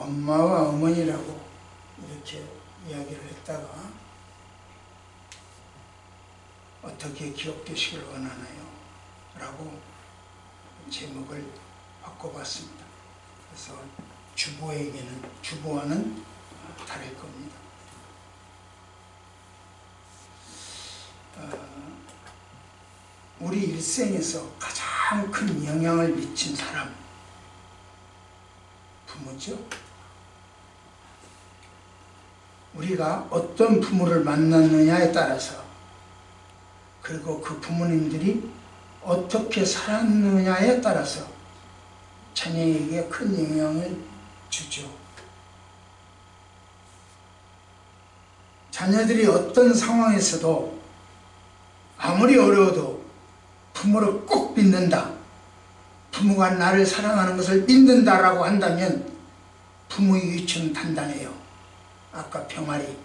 엄마와 어머니라고 이렇게 이야기를 했다가 어떻게 기억되시길 원하나요? 라고 제목을 바꿔봤습니다. 그래서 주부와는 다를 겁니다. 우리 일생에서 가장 큰 영향을 미친 사람, 부모죠. 우리가 어떤 부모를 만났느냐에 따라서, 그리고 그 부모님들이 어떻게 살았느냐에 따라서 자녀에게 큰 영향을 주죠. 자녀들이 어떤 상황에서도 아무리 어려워도 부모를 꼭 믿는다, 부모가 나를 사랑하는 것을 믿는다라고 한다면 부모의 위치는 단단해요. 아까 병아리,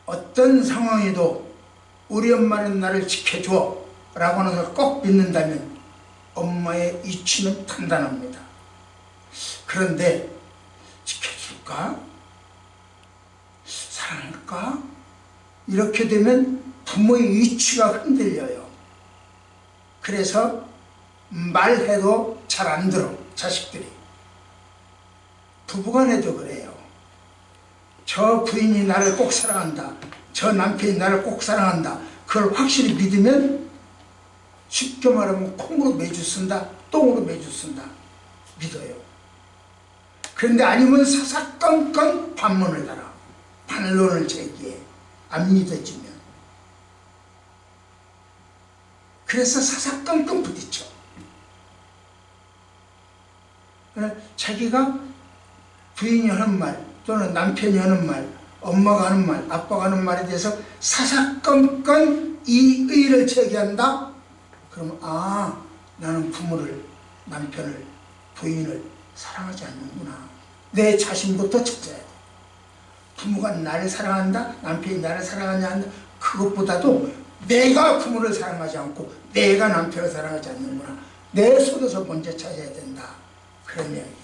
어떤 상황에도 우리 엄마는 나를 지켜줘 라고 하는 것을 꼭 믿는다면 엄마의 위치는 단단합니다. 그런데 지켜줄까? 사랑할까? 이렇게 되면 부모의 위치가 흔들려요. 그래서 말해도 잘 안 들어, 자식들이. 부부간에도 그래요. 저 부인이 나를 꼭 사랑한다, 저 남편이 나를 꼭 사랑한다, 그걸 확실히 믿으면 쉽게 말하면 콩으로 매주 쓴다, 똥으로 매주 쓴다, 믿어요. 그런데 아니면 사사건건 반문을 달아, 반론을 제기해, 안 믿어지면. 그래서 사사건건 부딪혀. 자기가 부인이 하는 말, 또는 남편이 하는 말, 엄마가 하는 말, 아빠가 하는 말에 대해서 사사건건 이의를 제기한다? 그러면 나는 부모를, 남편을, 부인을 사랑하지 않는구나. 내 자신부터 찾아야 돼. 부모가 나를 사랑한다, 남편이 나를 사랑하지 않는다, 그것보다도 내가 부모를 사랑하지 않고 내가 남편을 사랑하지 않는구나. 내 속에서 먼저 찾아야 된다. 그런 이야기예요.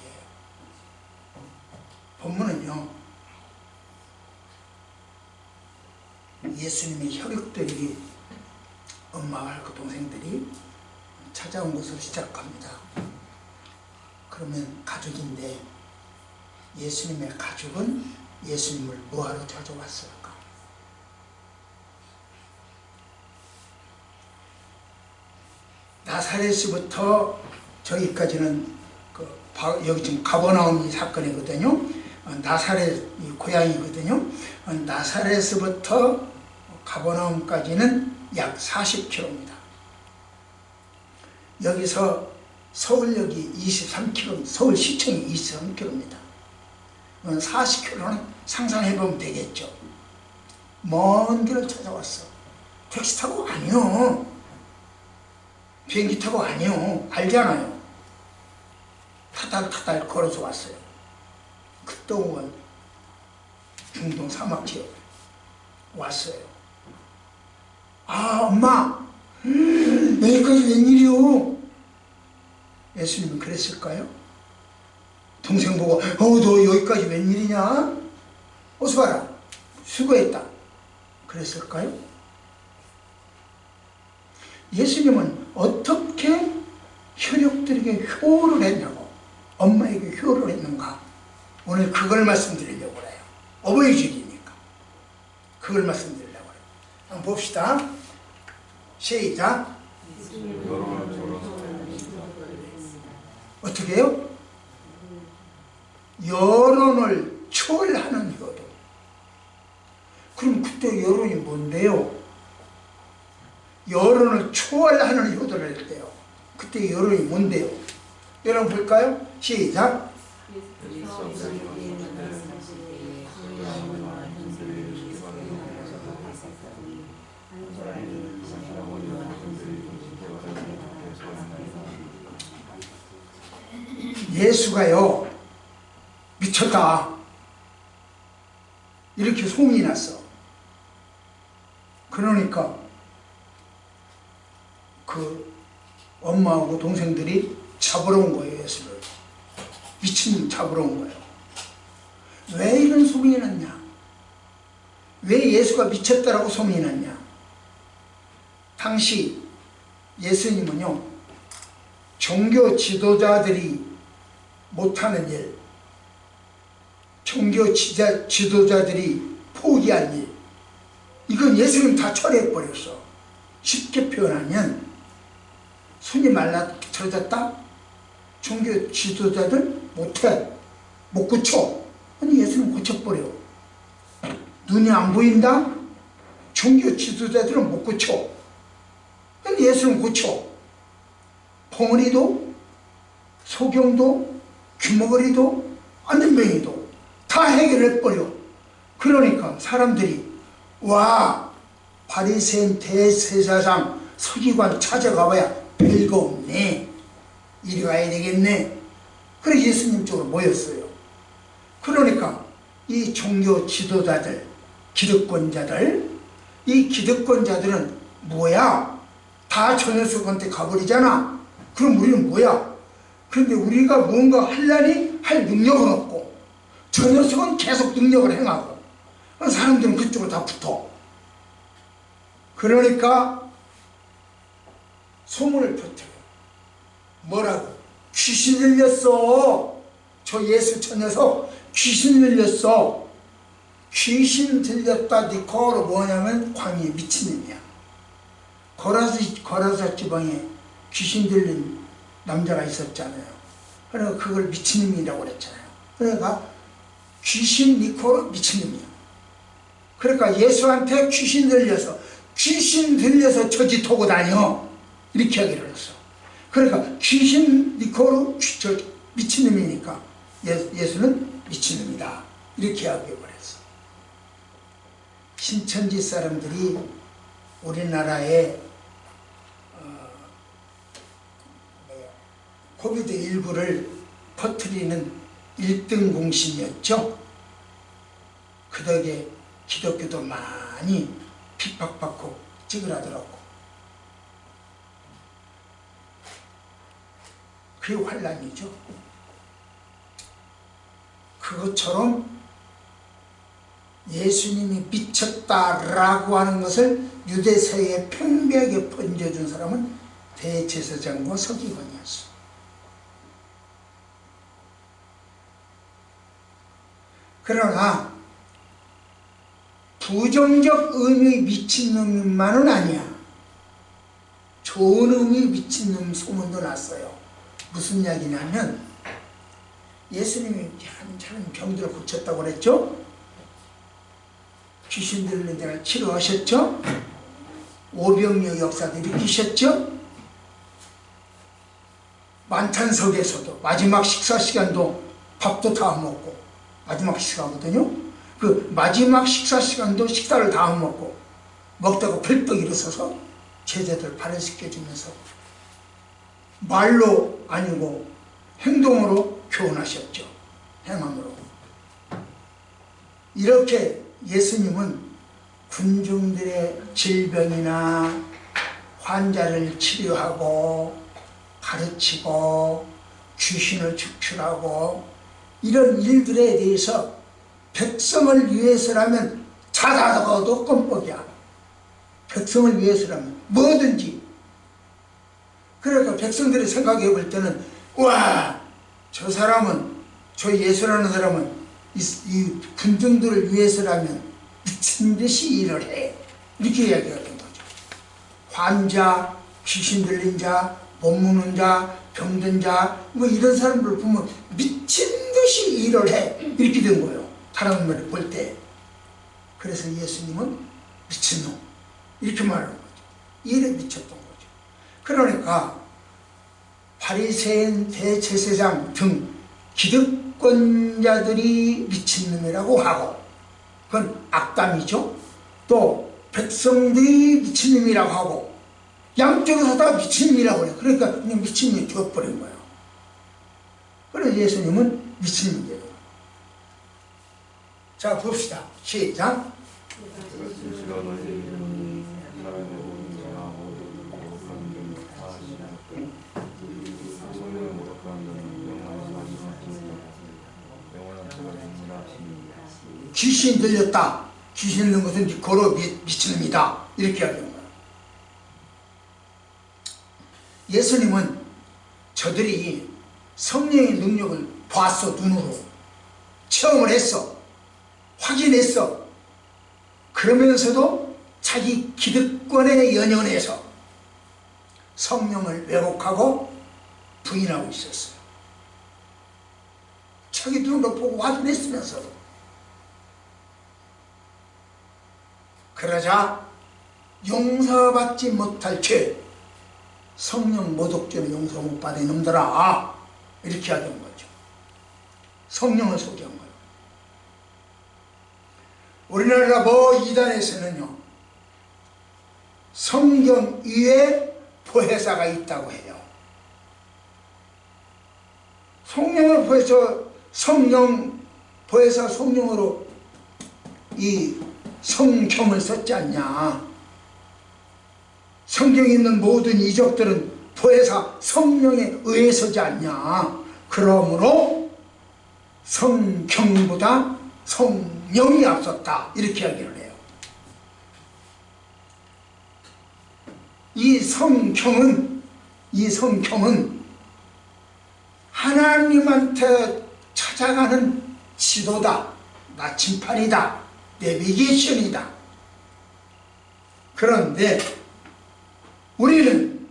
본문은요, 예수님의 혈육들이, 엄마와 그 동생들이 찾아온 것으로 시작합니다. 그러면 가족인데 예수님의 가족은 예수님을 뭐하러 찾아왔을까? 나사렛에서부터 저기까지는 여기 지금 가버나움 사건이거든요. 나사렛이 고향이거든요. 나사렛에서부터 가버나움까지는 약 40km입니다. 여기서 서울역이 23km, 서울시청이 23km입니다. 40km는 상상해보면 되겠죠. 먼 길을 찾아왔어. 택시 타고 아니요, 비행기 타고 아니요, 알잖아요. 타달 걸어서 왔어요. 그동안 중동 사막 지역 왔어요. 엄마, 여기까지 웬일이요? 예수님은 그랬을까요? 동생 보고 너 여기까지 웬일이냐? 어서 봐라, 수고했다, 그랬을까요? 예수님은 어떻게 혈육들에게 효를 했냐고, 엄마에게 효를 했는가? 오늘 그걸 말씀드리려고 해요. 어버이주일이니까 그걸 말씀드리려고 해요. 한번 봅시다. 시작. 어떻게 해요? 여론을 초월하는 효도. 그럼 그때 여론이 뭔데요? 여론을 초월하는 효도를 했대요. 그때 여론이 뭔데요? 여러분 볼까요? 시작. 예수가요, 미쳤다, 이렇게 소문이 났어. 그러니까 그 엄마하고 동생들이 잡으러 온 거예요. 예수를 미친 잡으러 온 거예요. 왜 이런 소문이 났냐? 왜 예수가 미쳤다라고 소문이 났냐? 당시 예수님은요, 종교 지도자들이 못하는 일, 종교 지도자들이 포기한 일, 이건 예수님 다 처리해버렸어. 쉽게 표현하면 손이 말라쳐졌다? 종교 지도자들 못해, 못 고쳐. 아니 예수님 고쳐버려. 눈이 안 보인다? 종교 지도자들은 못 고쳐. 근데 예수는 고쳐. 봉우리도, 소경도, 귀머거리도, 안전병이도 다 해결해버려. 그러니까 사람들이 와, 바리새인 대제사장 서기관 찾아가봐야 별거 없네, 이리 가야 되겠네. 그래서 예수님 쪽으로 모였어요. 그러니까 이 종교 지도자들, 기득권자들, 이 기득권자들은 뭐야? 다 저 녀석한테 가버리잖아. 그럼 우리는 뭐야? 그런데 우리가 뭔가 하려니 할 능력은 없고, 저 녀석은 계속 능력을 행하고, 사람들은 그쪽으로 다 붙어. 그러니까 소문을 퍼뜨려. 뭐라고? 귀신 들렸어. 저 예수 저 녀석 귀신 들렸어. 귀신 들렸다 니코로 뭐냐면 광야에 미친놈이야. 거라사 지방에 귀신 들린 남자가 있었잖아요. 그러니까 그걸 미친놈이라고 그랬잖아요. 그러니까 귀신 니코로 미친놈이야. 그러니까 예수한테 귀신 들려서 저짓 하고 다녀, 이렇게 하기를 했어. 그러니까 귀신 니코로 미친놈이니까 예수는 미친놈이다, 이렇게 하기해버렸어. 신천지 사람들이 우리나라에 코비드19를 퍼뜨리는 1등 공신이었죠. 그 덕에 기독교도 많이 핍박받고 찌그러더라고. 그게 환란이죠. 그것처럼 예수님이 미쳤다라고 하는 것을 유대사회에 팽배하게 번져준 사람은 대제사장과 서기관이었어. 그러나 부정적 의미 미친놈만은 아니야. 좋은 의미 미친놈 소문도 났어요. 무슨 이야기냐면, 예수님이 한참 병들을 고쳤다고 그랬죠? 귀신 들리는 데를 치료하셨죠? 오병이어 역사도 일으키셨죠? 만탄석에서도 마지막 식사 시간도 밥도 다 먹고, 마지막 식사거든요. 그 마지막 식사 시간도 식사를 다 먹고, 먹다가 벌떡 일어서서 제자들 발을 씻겨주면서 말로 아니고 행동으로 교훈하셨죠. 행함으로. 이렇게 예수님은 군중들의 질병이나 환자를 치료하고 가르치고 귀신을 축출하고 이런 일들에 대해서 백성을 위해서라면 자다가도 껌뻑이야. 백성을 위해서라면 뭐든지. 그러니까 백성들이 생각해 볼 때는, 와, 저 사람은, 저 예수라는 사람은 이 군중들을 위해서라면 미친 듯이 일을 해, 이렇게 이야기하는 거죠. 환자, 귀신 들린 자, 못 묻는 자, 병든 자, 뭐 이런 사람들을 보면 미친 듯이 일을 해, 이렇게 된 거예요. 사람들을 볼 때. 그래서 예수님은 미친놈, 이렇게 말하는 거죠. 일에 미쳤던 거죠. 그러니까 바리새인 대제사장 등 기득권자들이 미친놈이라고 하고, 그건 악담이죠. 또 백성들이 미친놈이라고 하고, 양쪽에서 다 미친놈이라고 해요. 그러니까 그냥 미친놈이 되어버린 거예요. 그래서 예수님은 미친놈이에요. 자, 봅시다. 시작. 귀신 들렸다. 귀신 들린 것은 고로 미치는이다. 이렇게 하는 거예요. 예수님은 저들이 성령의 능력을 봤어. 눈으로 체험을 했어. 확인했어. 그러면서도 자기 기득권에 연연해서 성령을 왜곡하고 부인하고 있었어요. 자기 눈으로 보고 확인했으면서도. 그러자 용서받지 못할 죄, 성령 모독죄는 용서 못 받은 놈들아, 이렇게 하던 거죠. 성령을 소개한 거예요. 우리나라 뭐 이단에서는요, 성경 위에 보혜사가 있다고 해요. 성령을 보혜사, 성령 보혜사 성령으로 이 성경을 썼지 않냐. 성경에 있는 모든 이적들은 보혜사 성령에 의해서지 않냐. 그러므로 성경보다 성령이 앞섰다. 이렇게 이야기를 해요. 이 성경은 하나님한테 찾아가는 지도다. 나침판이다. 내비게이션이다. 그런데 우리는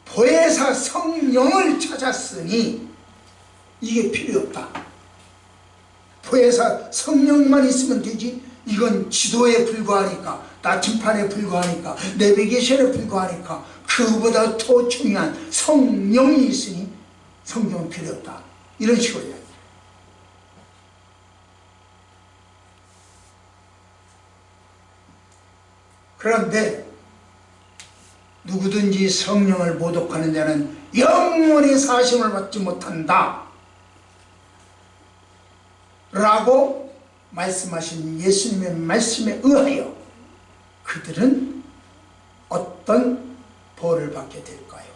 보혜사 성령을 찾았으니 이게 필요 없다. 보혜사 성령만 있으면 되지. 이건 지도에 불과하니까, 나침판에 불과하니까, 내비게이션에 불과하니까 그보다 더 중요한 성령이 있으니 성경은 필요 없다. 이런 식으로 이야기해요. 그런데 누구든지 성령을 모독하는 자는 영원히 사심을 받지 못한다 라고 말씀하신 예수님의 말씀에 의하여 그들은 어떤 벌을 받게 될까요?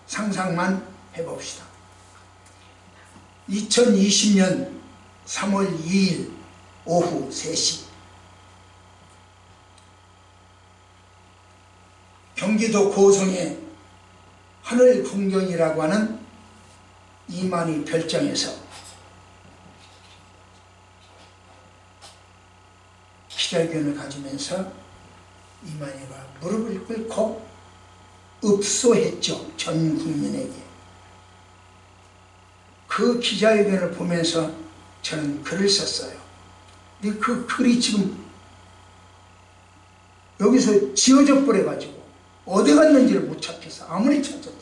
상상만 해봅시다. 2020년 3월 2일 오후 3시 경기도 고성의 하늘풍경이라고 하는 이만희 별장에서 기자회견을 가지면서 이만희가 무릎을 꿇고 읍소했죠. 전 국민에게. 그 기자회견을 보면서 저는 글을 썼어요. 근데 그 글이 지금 여기서 지워져 버려가지고 어디 갔는지를 못 찾겠어. 아무리 찾아도.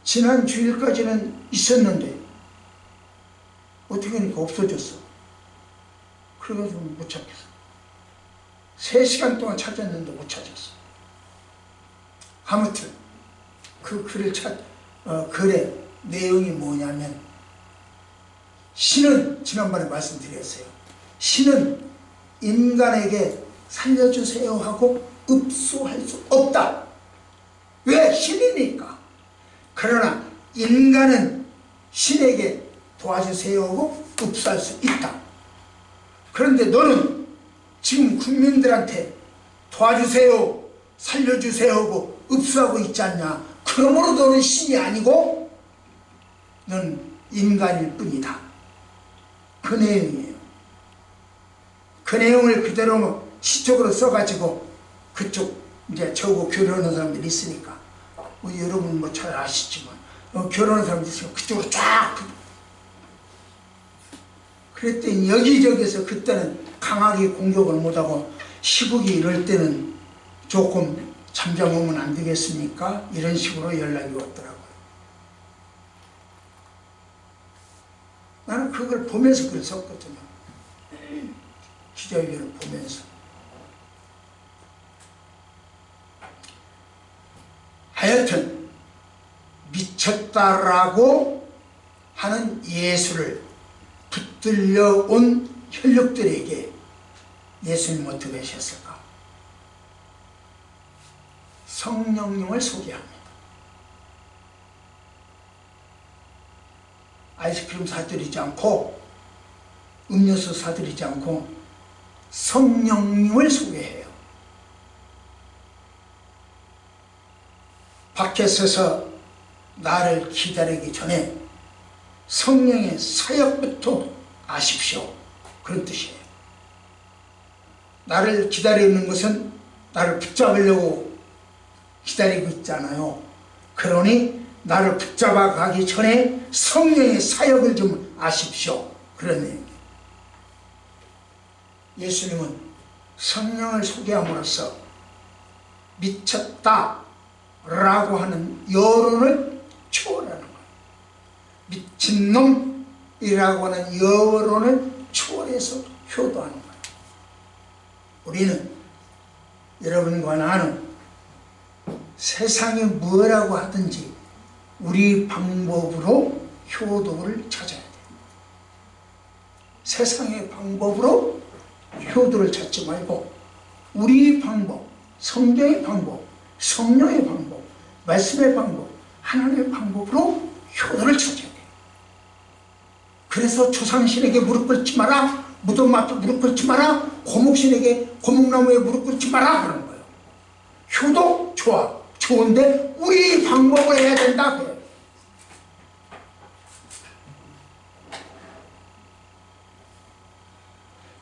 지난 주일까지는 있었는데 어떻게 하니까 없어졌어. 그래가지고 못 찾겠어. 3시간 동안 찾았는데 못 찾았어. 아무튼 그 글을 글의 내용이 뭐냐면, 신은 지난번에 말씀드렸어요. 신은 인간에게 살려주세요 하고 읍소할 수 없다. 왜? 신이니까. 그러나 인간은 신에게 도와주세요 하고 읍소할 수 있다. 그런데 너는 지금 국민들한테 도와주세요, 살려주세요 하고 읍소하고 있지 않냐. 그러므로 너는 신이 아니고 너는 인간일 뿐이다. 그 내용이에요. 그 내용을 그대로 시적으로 써가지고 그쪽 이제 저하고 결혼하는 사람들이 있으니까 여러분 뭐 잘 아시지만 결혼하는 사람들이 있으니까 그쪽으로 쫙. 그랬더니 여기저기서 그때는 강하게 공격을 못하고 시국이 이럴 때는 조금 잠잠하면 안 되겠습니까? 이런 식으로 연락이 왔더라고요. 나는 그걸 보면서 글을 썼거든요. 기자회견을 보면서. 하여튼 미쳤다라고 하는 예수를 붙들려 온 혈육들에게 예수님 어떻게 하셨을까? 성령님을 소개합니다. 아이스크림 사드리지 않고 음료수 사드리지 않고 성령님을 소개해요. 밖에 서서 나를 기다리기 전에 성령의 사역부터 아십시오. 그런 뜻이에요. 나를 기다리는 것은 나를 붙잡으려고 기다리고 있잖아요. 그러니 나를 붙잡아 가기 전에 성령의 사역을 좀 아십시오. 그런 얘기예요. 예수님은 성령을 소개함으로써 미쳤다 라고 하는 여론을 초월하는 거예요. 미친놈이라고 하는 여론을 초월해서 효도하는 거예요. 우리는 여러분과 나는 세상이 뭐라고 하든지 우리 방법으로 효도를 찾아야 돼요. 세상의 방법으로 효도를 찾지 말고 우리 방법, 성경의 방법, 성령의 방법, 말씀의 방법, 하나님의 방법으로 효도를 찾아야 돼요. 그래서 조상신에게 무릎 꿇지 마라, 무덤 앞에 무릎 꿇지 마라, 고목신에게 고목나무에 무릎 꿇지 마라 그러는 거예요. 효도 좋아, 좋은데 우리 방법을 해야 된다 그래요.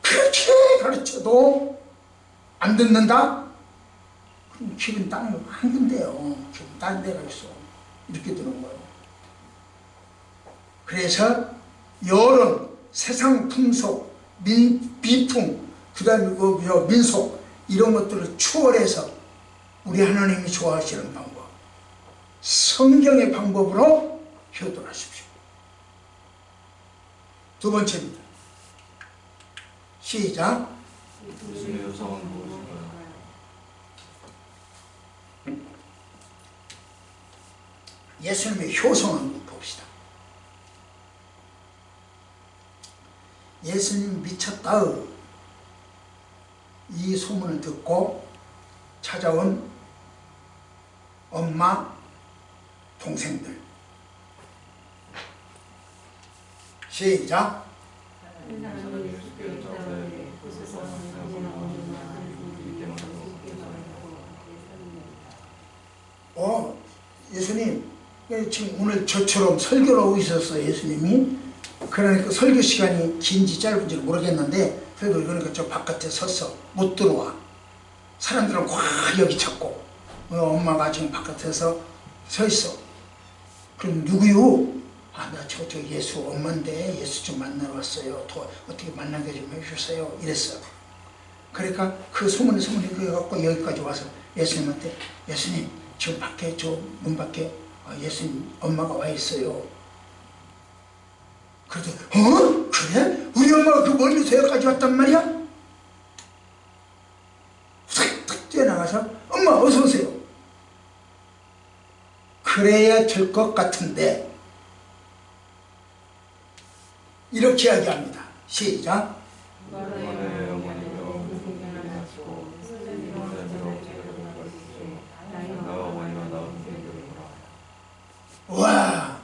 그렇게 가르쳐도 안 듣는다? 그럼 길은 딴 거 아닌데요. 길은 딴 데가 있어. 이렇게 되는 거예요. 그래서 여론, 세상 풍속, 미풍, 그 다음에 민속 이런 것들을 추월해서 우리 하나님이 좋아하시는 방법, 성경의 방법으로 효도를 하십시오. 두 번째입니다. 시작. 예수님의 효성은 무엇인가요? 예수님의 효성을 봅시다. 예수님 미쳤다 이 소문을 듣고 찾아온 엄마, 동생들. 시작. 예수님 지금 오늘 저처럼 설교를 하고 있었어요. 예수님이. 그러니까 설교 시간이 긴지 짧은지 모르겠는데 그래도 그러니까 저 바깥에 섰어. 못 들어와. 사람들은 꽉 여기 찾고 엄마가 지금 바깥에서 서 있어. 그럼 누구요? 아, 나 저 예수 엄마인데 예수 좀 만나러 왔어요. 어떻게 만나게 좀 해주세요. 이랬어요. 그러니까 그 소문이 그래갖고 여기까지 와서 예수님한테, 예수님 지금 밖에 저 문 밖에 예수님 엄마가 와 있어요. 그래도 그래? 우리 엄마가 그 멀리서 여기까지 왔단 말이야? 탁탁 뛰어나가서 엄마 어서 오세요. 그래야 될 것 같은데 이렇게 이야기합니다. 시작. 와,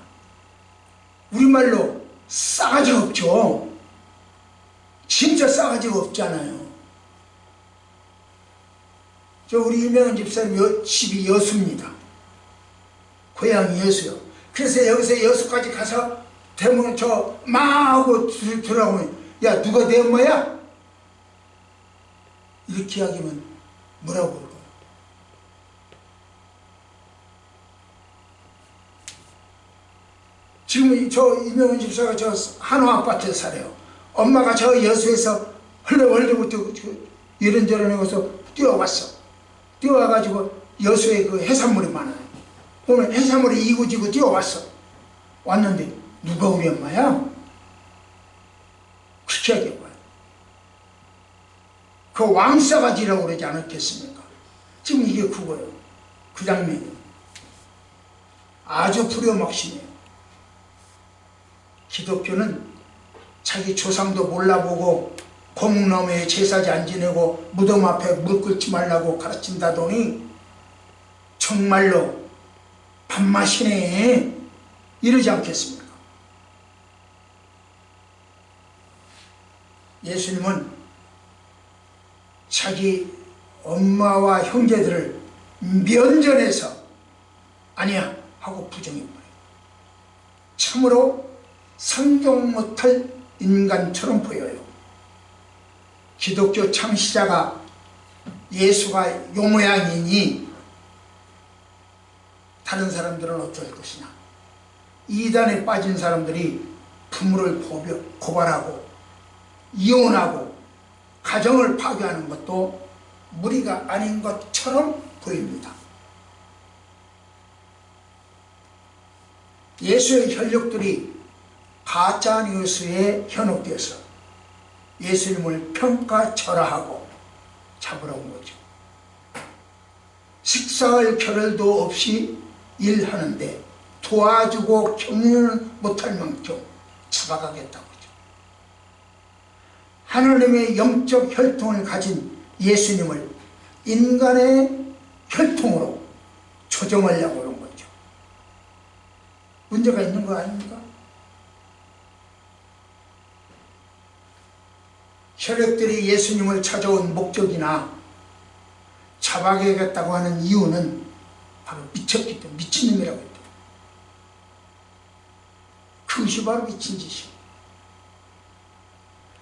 우리말로 싸가지가 없죠. 진짜 싸가지가 없잖아요. 저 우리 유명한 집사님 집이 여수입니다. 고향이 여수요. 그래서 여기서 여수까지 가서 대문 저 막 하고 들어가면, 야 누가 내 엄마야? 이렇게 이야기하면 뭐라고 그럴까요? 지금 저 이명훈 집사가 저 한호 아파트에 살아요. 엄마가 저 여수에서 헐레벌레부터 이런저런 해서 뛰어왔어. 뛰어와가지고 여수에 그 해산물이 많아요. 오늘 해산물이 이고지고 뛰어왔어. 왔는데 누가 우리 엄마야? 그렇게 하겠고요. 그 왕싸가지라고 그러지 않았겠습니까? 지금 이게 그거예요. 그 장면이 아주 부려먹심이에요. 기독교는 자기 조상도 몰라보고 고목나무에 제사지 안 지내고 무덤 앞에 무릎 꿇지 말라고 가르친다더니 정말로 밥맛이네 이러지 않겠습니까? 예수님은 자기 엄마와 형제들을 면전에서 아니야 하고 부정해버려요. 참으로 상종 못할 인간처럼 보여요. 기독교 창시자가 예수가 요 모양이니 다른 사람들은 어쩔 것이냐. 이단에 빠진 사람들이 부모를 고발하고 이혼하고 가정을 파괴하는 것도 무리가 아닌 것처럼 보입니다. 예수의 혈육들이 가짜 뉴스에 현혹돼서 예수님을 평가절하하고 잡으러 온 거죠. 식사할 겨를도 없이 일하는데 도와주고 격려는 못할 만큼 잡아가겠다고 하죠. 하나님의 영적 혈통을 가진 예수님을 인간의 혈통으로 조정하려고 하는 거죠. 문제가 있는 거 아닙니까? 혈육들이 예수님을 찾아온 목적이나 잡아가겠다고 하는 이유는 바로 미쳤기 때문에, 미친놈이라고 했다. 그것이 바로 미친 짓이에요.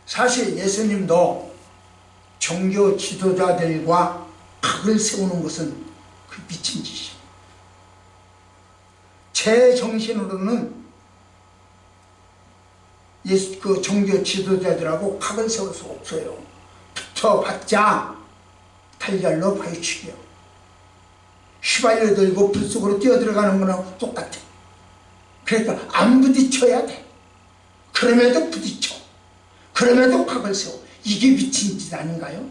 사실 예수님도 종교 지도자들과 각을 세우는 것은 그 미친 짓이에요. 제 정신으로는 그 종교 지도자들하고 각을 세울 수 없어요. 붙어봤자 달걀로 파헤치기요. 휘발유 들고 불 속으로 뛰어들어가는 거랑 똑같아. 그러니까 안 부딪혀야 돼. 그럼에도 부딪혀. 그럼에도 각을 세워. 이게 미친 짓 아닌가요?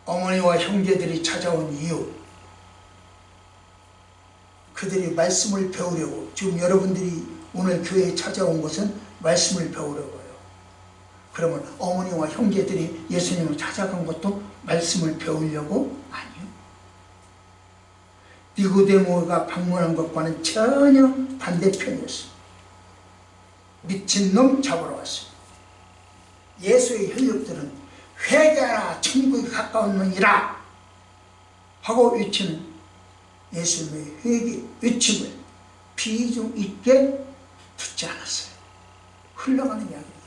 어머니와 형제들이 찾아온 이유, 그들이 말씀을 배우려고, 지금 여러분들이 오늘 교회에 찾아온 것은 말씀을 배우려고요. 그러면 어머니와 형제들이 예수님을 찾아간 것도 말씀을 배우려고? 아니요. 니고데모가 방문한 것과는 전혀 반대편이었어요. 미친놈 잡으러 왔어요. 예수의 혈육들은 회개하라 천국이 가까운 놈이라 하고 외치는 예수님의 회개 외침을 비중 있게 듣지 않았어요. 흘러가는 이야기를 들었어요.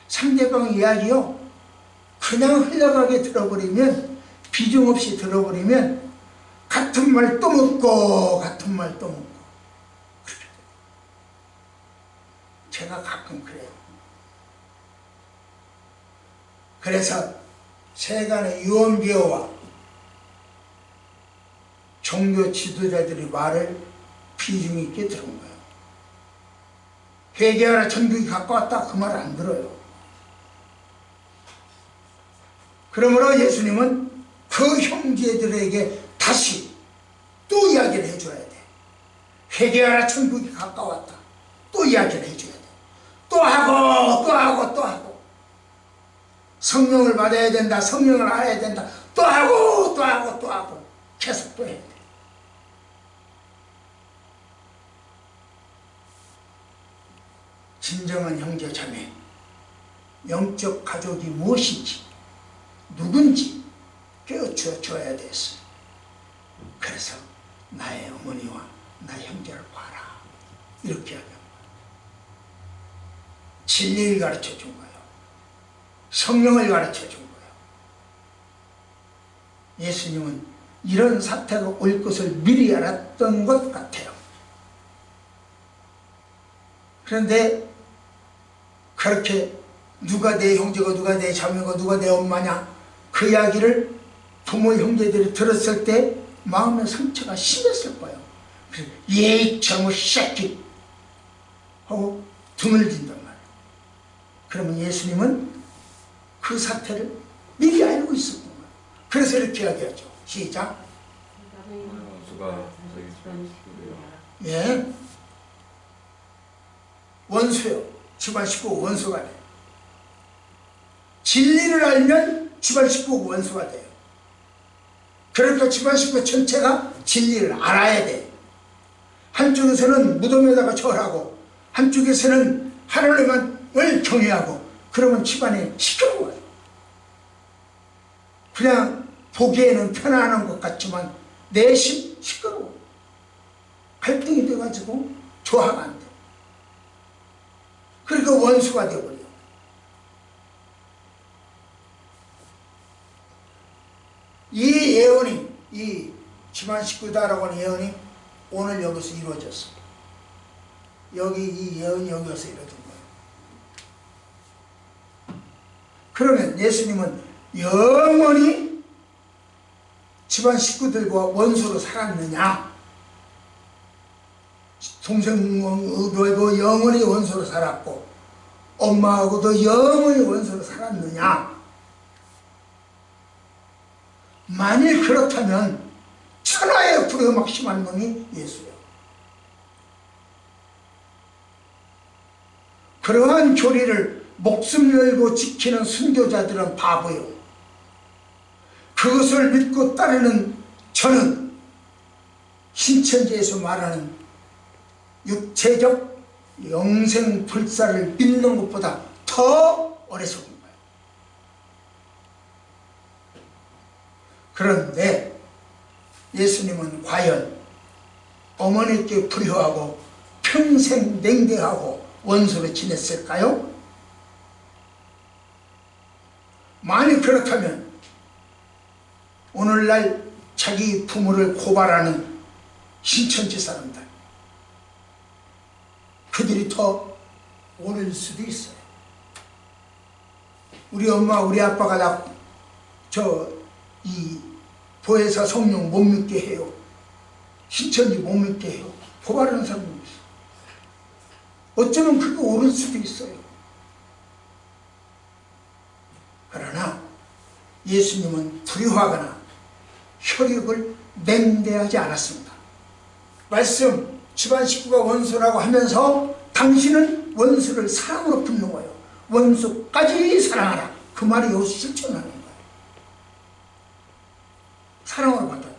상대방 이야기요, 그냥 흘러가게 들어버리면, 비중 없이 들어버리면 같은 말 또 묻고 같은 말 또 묻고 그렇게 돼요. 제가 가끔 그래요. 그래서 세간의 유언비어와 종교 지도자들의 말을 비중 있게 들은 거예요. 회개하라 천국이 가까웠다, 그 말 안 들어요. 그러므로 예수님은 그 형제들에게 다시 또 이야기를 해줘야 돼. 회개하라 천국이 가까웠다. 또 이야기를 해줘야 돼. 또 하고 또 하고 또 하고. 성령을 받아야 된다, 성령을 알아야 된다, 또 하고 또 하고 또 하고 계속 또 해야 돼. 진정한 형제 자매, 영적 가족이 무엇인지, 누군지 깨우쳐 줘야 됐어요. 그래서 나의 어머니와 나의 형제를 봐라, 이렇게 하는 거예요. 진리를 가르쳐 준 거예요. 성령을 가르쳐 준 거예요. 예수님은 이런 사태가 올 것을 미리 알았던 것 같아요. 그런데 그렇게 누가 내 형제고 누가 내 자매고 누가 내 엄마냐, 그 이야기를 부모 형제들이 들었을 때 마음의 상처가 심했을 거예요. 그래서 예이 저놈의 새끼 하고 등을 딘단 말이에요. 그러면 예수님은 그 사태를 미리 알고 있었던 거예요. 그래서 이렇게 이야기하죠. 시작. 원수가 자기 집안 식구예요. 예, 원수요. 집안 식구 원수가 돼요. 진리를 알면 집안 식구가 원수가 돼요. 그러니까 집안 식구 전체가 진리를 알아야 돼요. 한쪽에서는 무덤에다가 절하고 한쪽에서는 하나님을 경외하고, 그러면 집안이 시끄러워요. 그냥 보기에는 편안한 것 같지만 내심 시끄러워. 갈등이 돼가지고 조화가 안 돼. 그러니까 원수가 되어버려. 이 예언이, 이 집안 식구다라고 하는 예언이 오늘 여기서 이루어졌어. 여기 이 예언이 여기서 이루어진 거예요. 그러면 예수님은 영원히 집안 식구들과 원수로 살았느냐? 동생하고도 영원히 원수로 살았고 엄마하고도 영원히 원수로 살았느냐? 만일 그렇다면 천하의 불의막 심한 놈이 예수예요. 그러한 교리를 목숨 열고 지키는 순교자들은 바보요. 그것을 믿고 따르는 저는 신천지에서 말하는 육체적 영생 불사를 믿는 것보다 더 어리석은 거예요. 그런데 예수님은 과연 어머니께 불효하고 평생 냉대하고 원수로 지냈을까요? 만약 그렇다면 오늘날 자기 부모를 고발하는 신천지 사람들, 그들이 더 오를 수도 있어요. 우리 엄마 우리 아빠가 이 보혜사 성령 못 믿게 해요, 신천지 못 믿게 해요, 고발하는 사람도 있어요. 어쩌면 그게 옳을 수도 있어요. 그러나 예수님은 불효하거나 혈육을 냉대하지 않았습니다. 말씀, 집안 식구가 원수라고 하면서 당신은 원수를 사랑으로 품는 거예요. 원수까지 사랑하라. 그 말이 여기서 실천하는 거예요. 사랑으로 받아들여요.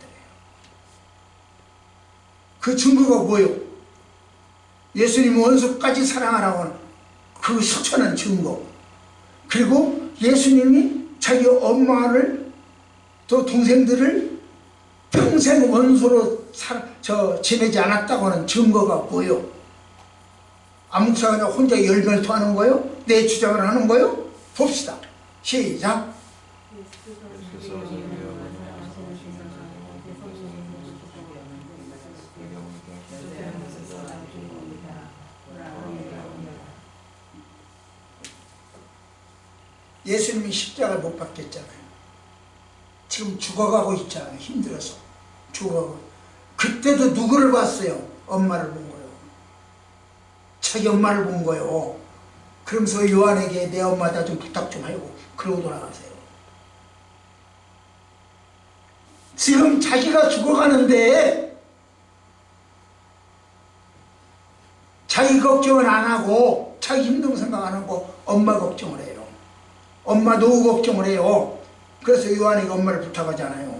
그 증거가 뭐예요? 예수님이 원수까지 사랑하라고 하는 그 실천한 증거. 그리고 예수님이 자기 엄마를 또 동생들을 평생 원수로 지내지 않았다고 하는 증거가 뭐예요? 암묵사가 그냥 혼자 열멸토하는 거예요? 내 주장을 하는 거예요? 봅시다. 시작. 예수님이 십자가를 못 박혔잖아요. 지금 죽어가고 있잖아요. 힘들어서 죽어가고. 그때도 누구를 봤어요? 엄마를 본 거예요. 자기 엄마를 본 거예요. 그러면서 요한에게 내 엄마다 좀 부탁 좀 하고 그러고 돌아가세요. 지금 자기가 죽어가는데 자기 걱정을 안 하고 자기 힘든 생각 안 하고 엄마 걱정을 해요. 엄마 노후 걱정을 해요. 그래서 요한에게 엄마를 부탁하잖아요.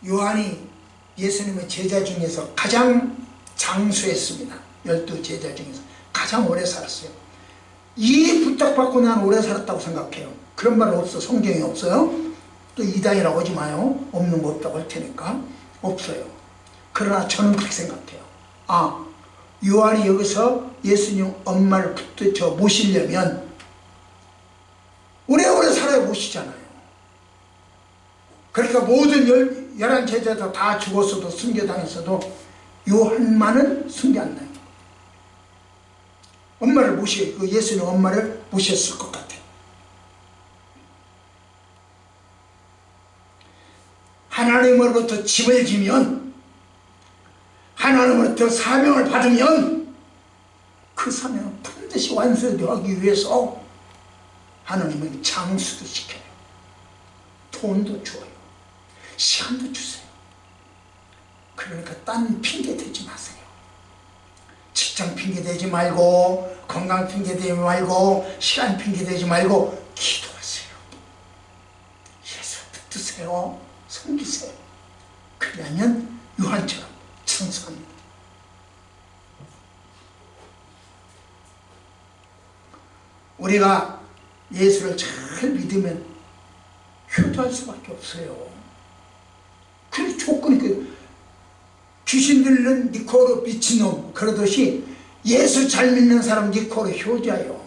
요한이 예수님의 제자 중에서 가장 장수했습니다. 12제자 중에서 가장 오래 살았어요. 이 부탁받고 난 오래 살았다고 생각해요. 그런 말은 없어. 성경에 없어요. 또 이단이라고 하지 마요. 없는 거 없다고 할 테니까. 없어요. 그러나 저는 그렇게 생각해요. 요한이 여기서 예수님 엄마를 모시려면 오래오래 살아야 모시잖아요. 그러니까 모든 11제자도 다 죽었어도 순교당했어도 요한만은 순교 안 나요. 엄마를 예수님 엄마를 모셨을 것 같아요. 하나님으로부터 집을 지면, 하나님으로부터 사명을 받으면 그 사명을 반드시 완수하기 위해서 하나님은 장수도 시켜요. 돈도 줘요. 시간도 주세요. 그러니까 딴 핑계 대지 마세요. 직장 핑계 대지 말고, 건강 핑계 대지 말고, 시간 핑계 대지 말고 기도하세요. 예수 붙드세요. 섬기세요. 그러면 요한처럼 청소합니다. 우리가 예수를 잘 믿으면 효도할 수밖에 없어요. 그 조건이 귀신 들린 니코로 미친놈 그러듯이 예수 잘 믿는 사람 니코로 효자요.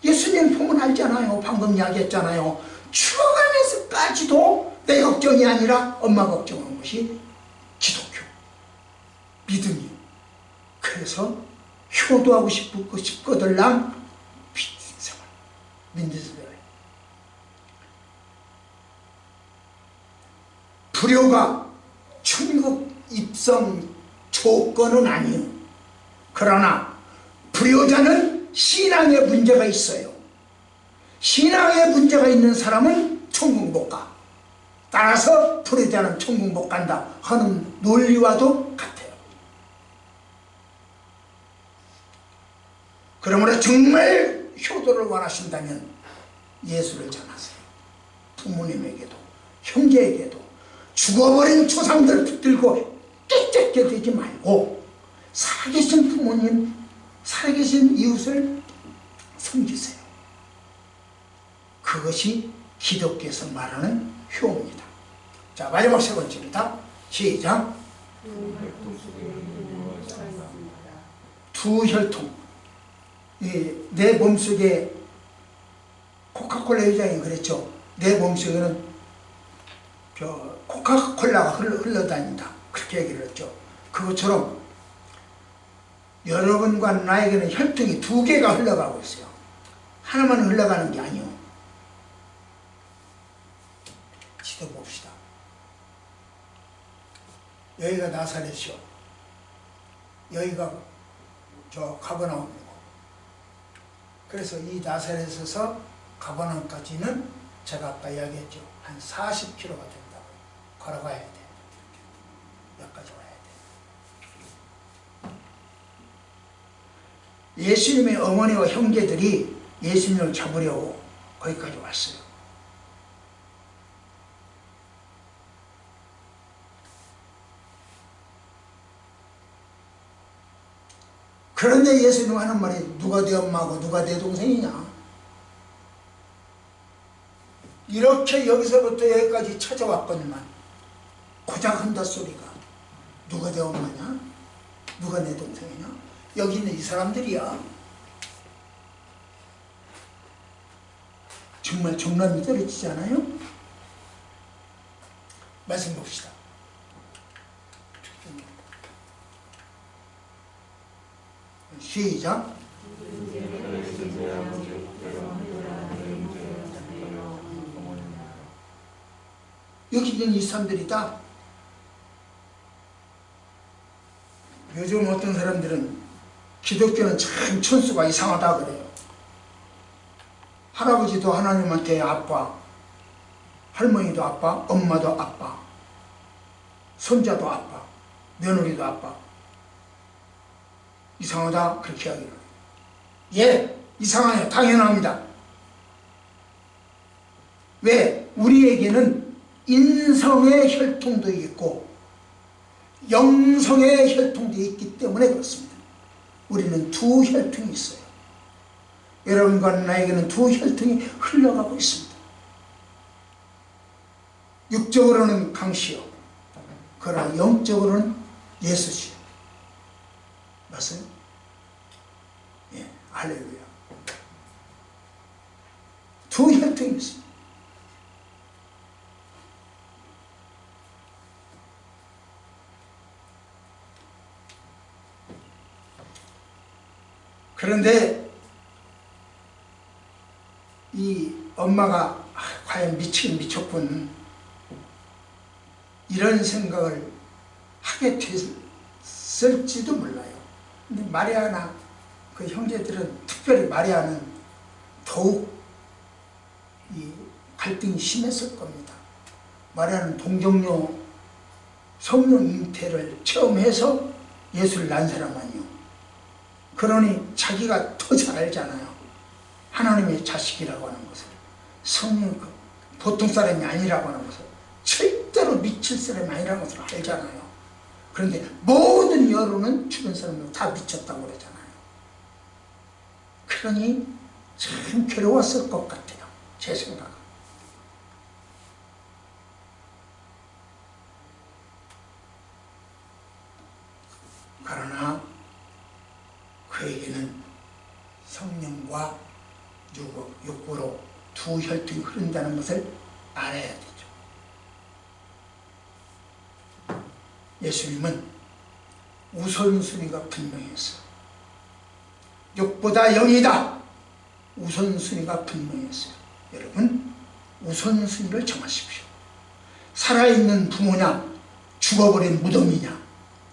예수님 보면 알잖아요. 방금 이야기했잖아요. 죽어가면서까지도 내 걱정이 아니라 엄마 걱정한 것이 기독교 믿음이요. 그래서 효도하고 싶거들랑 믿음생활 민주생활. 불효가 천국 입성 조건은 아니요. 그러나 불효자는 신앙에 문제가 있어요. 신앙에 문제가 있는 사람은 천국 못 가. 따라서 불효자는 천국 못 간다 하는 논리와도 같아요. 그러므로 정말 효도를 원하신다면 예수를 전하세요. 부모님에게도 형제에게도 죽어버린 조상들 붙들고 깨끗게 되지 말고 살아계신 부모님, 살아계신 이웃을 섬기세요. 그것이 기독교에서 말하는 효입니다. 자, 마지막 세 번째입니다. 시작. 두 혈통. 내 몸속에 코카콜라 회장이 그랬죠. 내 몸속에는 코카콜라가 흘러다닌다. 그렇게 얘기를 했죠. 그것처럼 여러분과 나에게는 혈통이 두 개가 흘러가고 있어요. 하나만 흘러가는 게 아니요. 지도 봅시다. 여기가 나사렛이요. 여기가 저 가버나움이고. 그래서 이 나사렛에서 가버나움까지는 제가 아까 이야기했죠. 한 40km가 된다고. 걸어가야 돼. 여기까지 와야 돼. 예수님의 어머니와 형제들이 예수님을 잡으려고 거기까지 왔어요. 그런데 예수님 하는 말이 누가 내 엄마고 누가 내 동생이냐. 이렇게 여기서부터 여기까지 찾아왔거니만 고작 한다 소리가 누가 내 엄마냐? 누가 내 동생이냐? 여기 있는 이 사람들이야. 정말 정남이 떨어지지 않아요? 말씀 봅시다. 시작. 여기 있는 이 사람들이다. 요즘 어떤 사람들은 기독교는 참 천수가 이상하다 그래요. 할아버지도 하나님한테 아빠, 할머니도 아빠, 엄마도 아빠, 손자도 아빠, 며느리도 아빠. 이상하다 그렇게 하기를. 예, 이상해요. 당연합니다. 왜? 우리에게는 인성의 혈통도 있고 영성의 혈통도 있기 때문에 그렇습니다. 우리는 두 혈통이 있어요. 여러분과 나에게는 두 혈통이 흘러가고 있습니다. 육적으로는 강씨요. 그러나 영적으로는 예수씨요. 맞아요? 예, 할렐루야. 두 혈통이 있습니다. 그런데 이 엄마가 과연 미치긴 미쳤군 이런 생각을 하게 됐을지도 몰라요. 근데 마리아나 그 형제들은 특별히 마리아는 더욱 이 갈등이 심했을 겁니다. 마리아는 동정녀 성령 잉태를 처음 해서 예수를 낳은 사람 아니요. 그러니 자기가 더 잘 알잖아요. 하나님의 자식이라고 하는 것을. 성령 보통 사람이 아니라고 하는 것을 절대로 미칠 사람이 아니라는 것을 알잖아요. 그런데 모든 여론은 주변 사람들 다 미쳤다고 그러잖아요. 그러니 참 괴로웠을 것 같아요. 제 생각은. 그러나 그에게는 성령과 육구로 두 혈통이 흐른다는 것을 알아야 되죠. 예수님은 우선순위가 분명했어요. 육보다 영이다. 우선순위가 분명했어요. 여러분, 우선순위를 정하십시오. 살아있는 부모냐, 죽어버린 무덤이냐,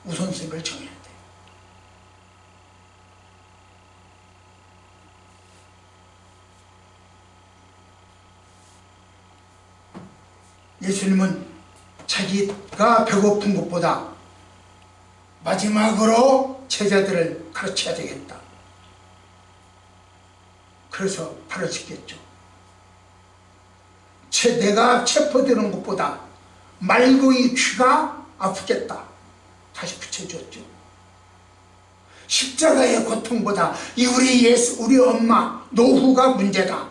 우선순위를 정해야 돼요. 예수님은 자기가 배고픈 것보다 마지막으로 제자들을 가르쳐야 되겠다. 그래서 발을 씻겼죠. 내가 체포되는 것보다 말고의 귀가 아프겠다. 다시 붙여줬죠. 십자가의 고통보다 우리 엄마 노후가 문제다.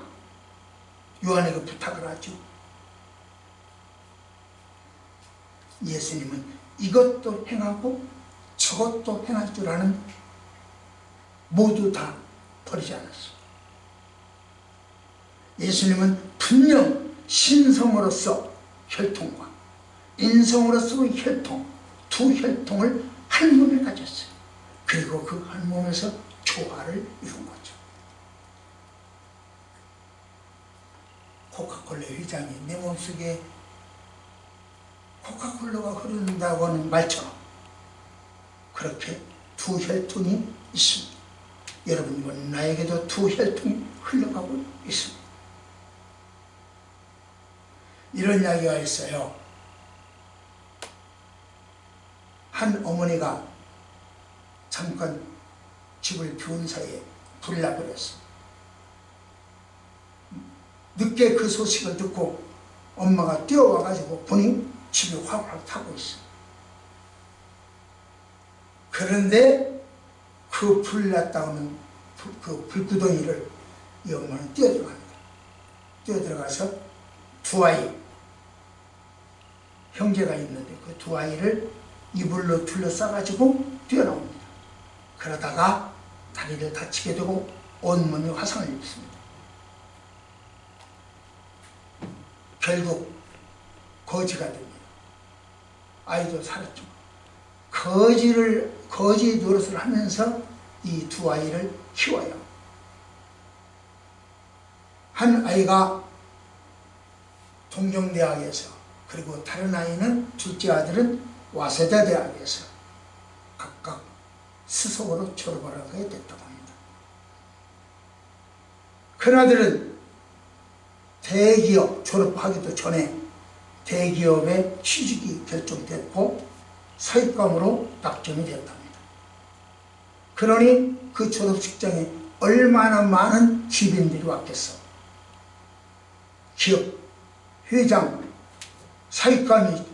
요한에게 부탁을 하죠. 예수님은 이것도 행하고 저것도 행할 줄 아는, 모두 다 버리지 않았어요. 예수님은 분명 신성으로서 혈통과 인성으로서의 혈통, 두 혈통을 한 몸에 가졌어요. 그리고 그 한 몸에서 조화를 이룬 거죠. 코카콜라 회장이 내 몸속에 코카콜라가 흐른다고 하는 말처럼 그렇게 두 혈통이 있습니다. 여러분, 이번 나에게도 두 혈통이 흘러가고 있습니다. 이런 이야기가 있어요. 한 어머니가 잠깐 집을 비운 사이에 불이 나버렸어요. 늦게 그 소식을 듣고 엄마가 뛰어와가지고 보니 집이 화가 타고 있어요. 그런데 그 불 났다고 하는 그 불구덩이를 이 엄마는 뛰어들어갑니다. 뛰어들어가서 두 아이, 형제가 있는데 그 두 아이를 이불로 둘러싸가지고 뛰어나옵니다. 그러다가 다리를 다치게 되고 온몸이 화상을 입습니다. 결국 거지가 됩니다. 아이도 살았죠. 거지 노릇을 하면서 이 두 아이를 키워요. 한 아이가 동경대학에서, 그리고 다른 아이는, 둘째 아들은 와세다 대학에서 각각 수석으로 졸업을 하게 됐다고 합니다. 큰아들은 대기업 졸업하기도 전에 대기업에 취직이 결정됐고 사익감으로 낙점이 됐답니다. 그러니 그 졸업식장에 얼마나 많은 기빈들이 왔겠어. 기업 회장, 사익감이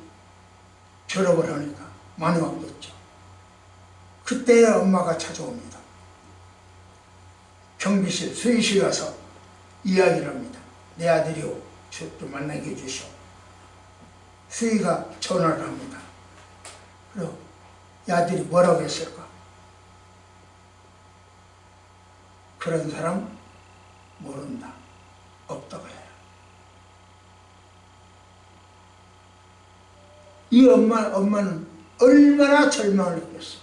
졸업을 하니까 많이 왔겠죠. 그때 엄마가 찾아옵니다. 경비실, 수의실 가서 이야기를 합니다. 내 아들이요, 저 좀 만나게 해주시오. 수의가 전화를 합니다. 그리고 이 아들이 뭐라고 했을까? 그런 사람 모른다. 없다고 해요. 이 엄마는 얼마나 절망을 느꼈어.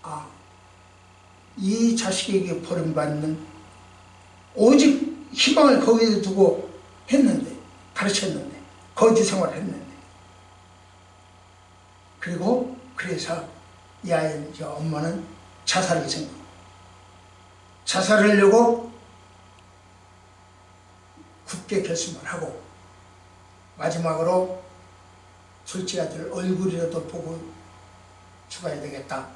아, 이 자식에게 버림받는, 오직 희망을 거기에 두고 했는데, 가르쳤는데, 거지 생활을 했는데, 그리고 그래서 이 아이, 저 엄마는 자살을 생각합니다. 자살을 하려고 굳게 결심을 하고 마지막으로 둘째 아들 얼굴이라도 보고 죽어야 되겠다.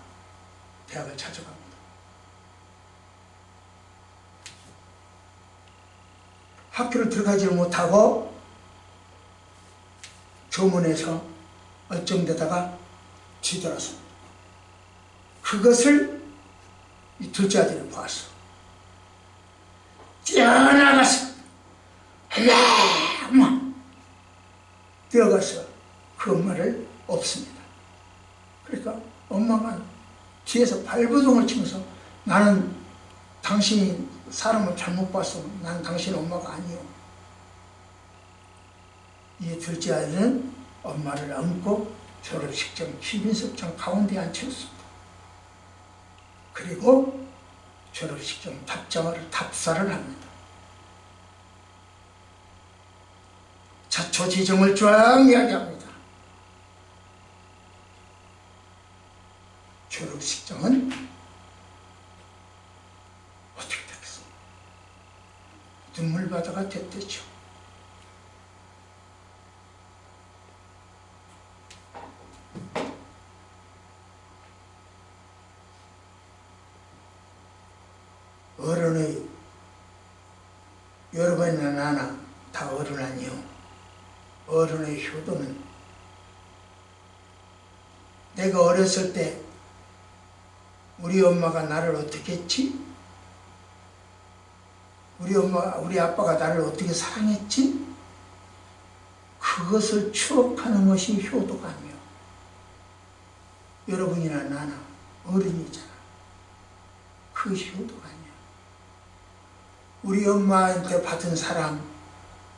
대학을 찾아갑니다. 학교를 들어가지를 못하고 조문에서 어쩐 데다가 뒤돌았습니다. 그것을 이 둘째 아들이 보았어. 뛰어나가서 엄마 뛰어가서 그 엄마를 업습니다. 그러니까 엄마가 뒤에서 발버둥을 치면서 나는 당신이 사람을 잘못 봤어. 나는 당신 엄마가 아니요. 이 둘째 아들은 엄마를 안고 졸업식장 귀빈석장 가운데 앉혔습니다. 그리고 졸업식장 답사를 합니다. 자초지종을 쫙 이야기합니다. 졸업식장은 어떻게 되겠습니까? 눈물바다가 됐댔죠. 어른의 여러분이나 나나 다 어른 아니요. 어른의 효도는 내가 어렸을 때 우리 엄마가 나를 어떻게 했지? 우리 아빠가 나를 어떻게 사랑했지? 그것을 추억하는 것이 효도가 아니요. 여러분이나 나나 어른이잖아. 그 효도가 아니야. 우리 엄마한테 받은 사랑,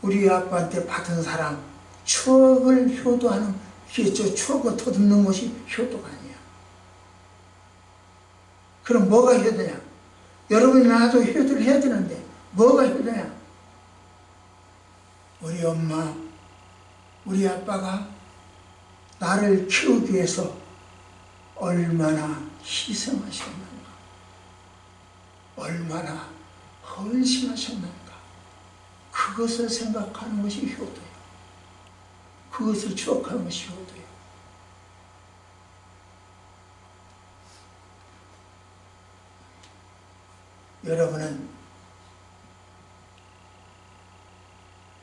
우리 아빠한테 받은 사랑, 추억을 효도하는, 추억을 더듬는 것이 효도가 아니야. 그럼 뭐가 효도냐? 여러분이 나도 효도를 해야 되는데 뭐가 효도냐? 우리 엄마, 우리 아빠가 나를 키우기 위해서 얼마나 희생하셨는가, 얼마나 헌신하셨는가, 그것을 생각하는 것이 효도예요. 그것을 추억하는 것이 효도예요. 여러분은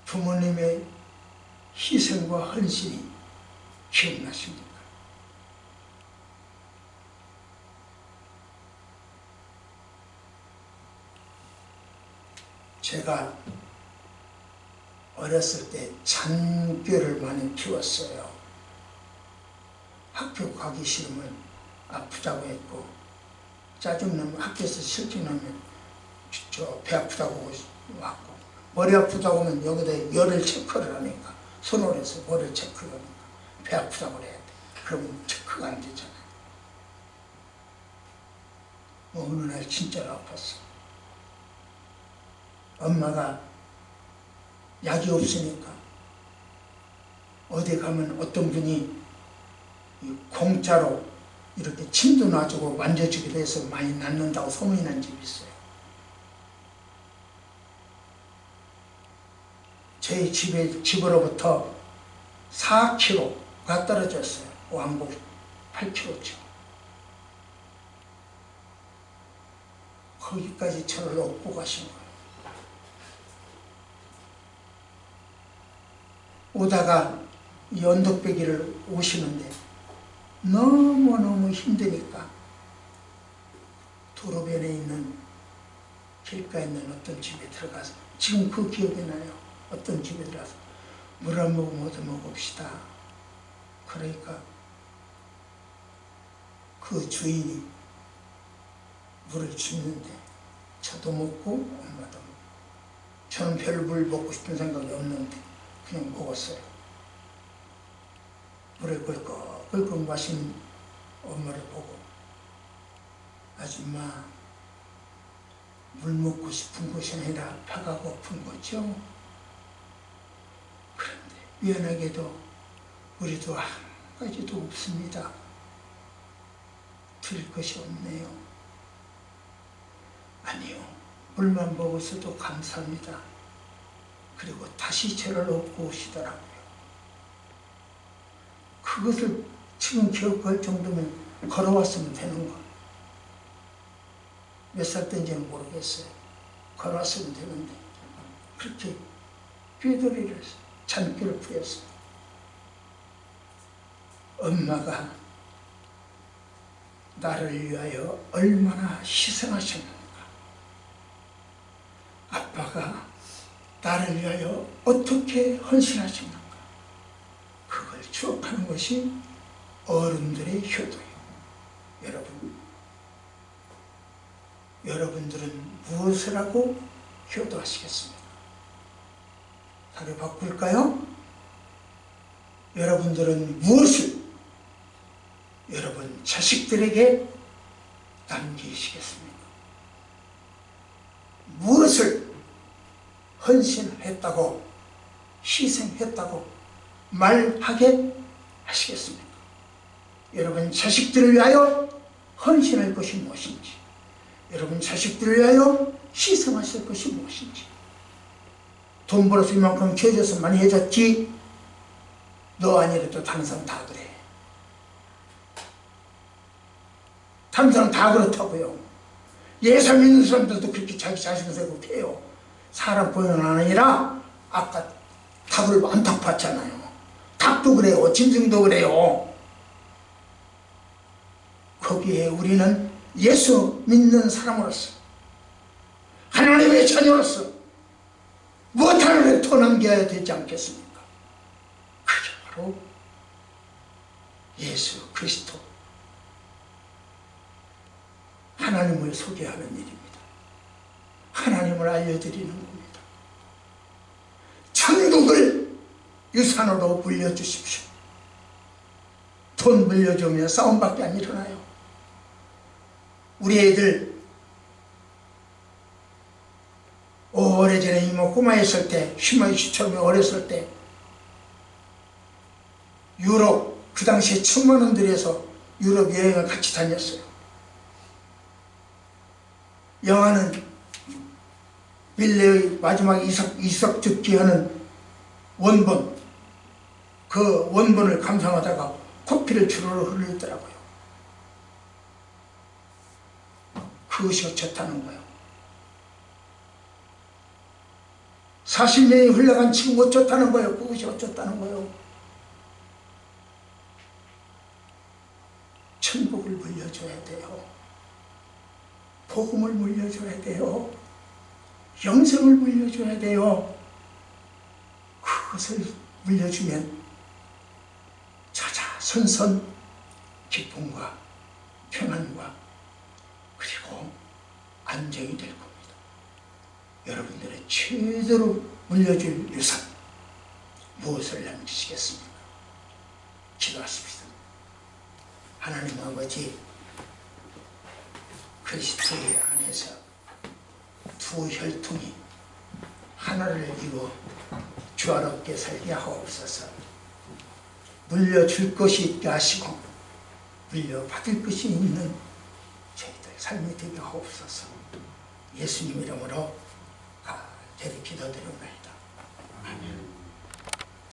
부모님의 희생과 헌신이 기억나십니까? 제가 어렸을 때 잔꾀를 많이 피웠어요. 학교 가기 싫으면 아프다고 했고, 짜증나면 학교에서 실증나면 배 아프다고 왔고, 머리 아프다고 하면 여기다 열을 체크를 하니까, 손으로 해서 머리를 체크를 하니까 배 아프다고 그래야 돼. 그러면 체크가 안 되잖아요. 어느 날 진짜로 아팠어. 엄마가 약이 없으니까 어디 가면 어떤 분이 공짜로 이렇게 침도 놔주고 만져주기도 해서 많이 낫는다고 소문이 난 집이 있어요. 저희 집으로부터 4km가 떨어졌어요. 왕복 8km쯤. 거기까지 저를 업고 가신 거예요. 오다가 이 언덕배기를 오시는데 너무너무 힘드니까 도로변에 있는 길가에 있는 어떤 집에 들어가서, 지금 그 기억이 나요. 어떤 집에 들어가서 물 한 모금 얻어 먹읍시다. 그러니까 그 주인이 물을 주는데 저도 먹고 엄마도 먹고, 저는 별 물 먹고 싶은 생각이 없는데 그냥 먹었어요. 물을 꿀꺽 마신 엄마를 보고, 아줌마, 물 먹고 싶은 것이 아니라 배가 고픈 거죠? 그런데 미안하게도 우리도 한 가지도 없습니다. 드릴 것이 없네요. 아니요, 물만 먹었어도 감사합니다. 그리고 다시 저를 업고 오시더라고요. 그것을 지금 기억할 정도면 걸어왔으면 되는 거. 몇 살 때인지는 모르겠어요. 걸어왔으면 되는데 그렇게 꾀돌이를 잔꾀를 부렸어요. 엄마가 나를 위하여 얼마나 희생하셨는가, 아빠가 나를 위하여 어떻게 헌신하셨는가, 그걸 추억하는 것이 어른들의 효도예요. 여러분들은 무엇을 하고 효도하시겠습니까? 다리 바꿀까요? 여러분들은 무엇을 여러분 자식들에게 남기시겠습니까? 무엇을 헌신했다고, 희생했다고 말하게 하시겠습니까? 여러분 자식들을 위하여 헌신할 것이 무엇인지, 여러분 자식들을 위하여 희생하실 것이 무엇인지. 돈 벌어서 이만큼 죄져서 많이 해줬지, 너 아니라도 다른 사람 다 그래. 다른 사람 다 그렇다고요. 예수 믿는 사람들도 그렇게 자기 자식을 세고 해요. 사람 보는 아니라 아까 닭을 안탁 봤잖아요. 닭도 그래요. 짐승도 그래요. 거기에 우리는 예수 믿는 사람으로서, 하나님의 자녀로서 무엇 하나를 더 남겨야 되지 않겠습니까? 그게 바로 예수 그리스도, 하나님을 소개하는 일입니다. 하나님을 알려드리는 겁니다. 천국을 유산으로 물려주십시오. 돈 물려주면 싸움밖에 안 일어나요. 우리 애들 오래전에 이모 꼬마 있을 때, 휘마이씨처럼 어렸을 때 유럽, 그 당시에 10,000원 들여서 유럽 여행을 같이 다녔어요. 영화는 밀레의 마지막 이석 듣기하는 원본, 그 원본을 감상하다가 코피를 주르르 흘리더라고요. 그것이 어쩌다는 거예요. 40년이 흘러간 지금 어쩌다는 거예요. 그것이 어쩌다는 거예요. 천국을 물려줘야 돼요. 복음을 물려줘야 돼요. 영생을 물려줘야 돼요. 그것을 물려주면 자자손손 기쁨과 평안과 그리고 안정이 될 겁니다. 여러분들의 최대로 물려줄 유산, 무엇을 남기시겠습니까? 기도하십시다. 하나님 아버지, 그리스도의 안에서 두 혈통이 하나를 이루어 주화롭게 살게 하옵소서. 물려줄 것이 있게 하시고 물려받을 것이 있는 저희들 삶이 되게 하옵소서. 예수님 이름으로 간절히 기도드립니다. 아멘.